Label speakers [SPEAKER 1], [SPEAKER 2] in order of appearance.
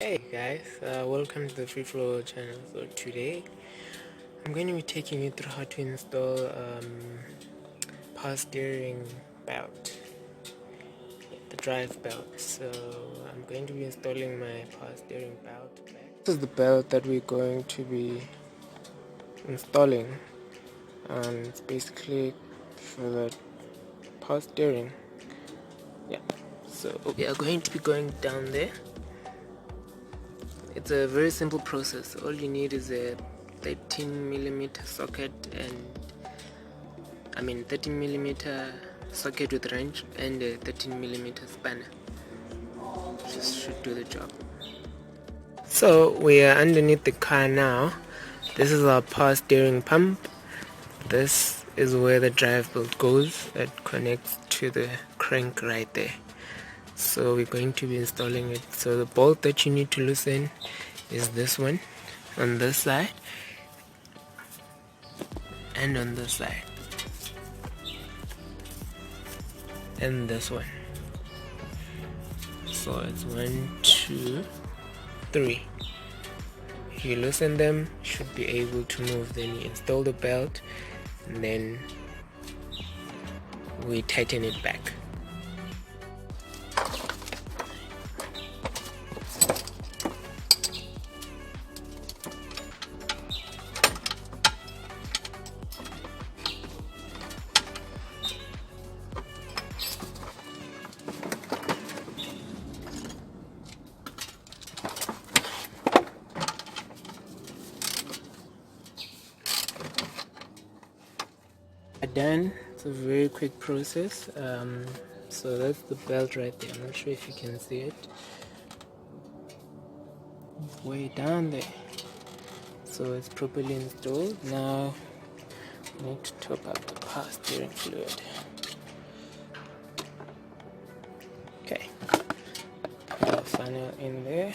[SPEAKER 1] Hey guys, welcome to the Free Flow channel. So today I'm going to be taking you through how to install power steering belt, the drive belt. So I'm going to be installing my power steering belt back. This is the belt that we're going to be installing. It's basically for the power steering. Yeah. So we are going to be going down there. It's a very simple process. All you need is a 13mm socket and 13mm socket with wrench and a 13mm spanner. This should do the job. So we are underneath the car now. This is our power steering pump. This is where the drive belt goes. It connects to the crank right there. So we're going to be installing it. So the bolt that you need to loosen is this one on this side and on this side and this one. So it's 1, 2, 3. If you loosen them, you should be able to move. Then you install the belt and then we tighten it back. Done. It's a very quick process. So that's the belt right there. I'm not sure if you can see it. It's way down there. So it's properly installed. Now we need to top up the power steering fluid. Okay. Put our funnel in there.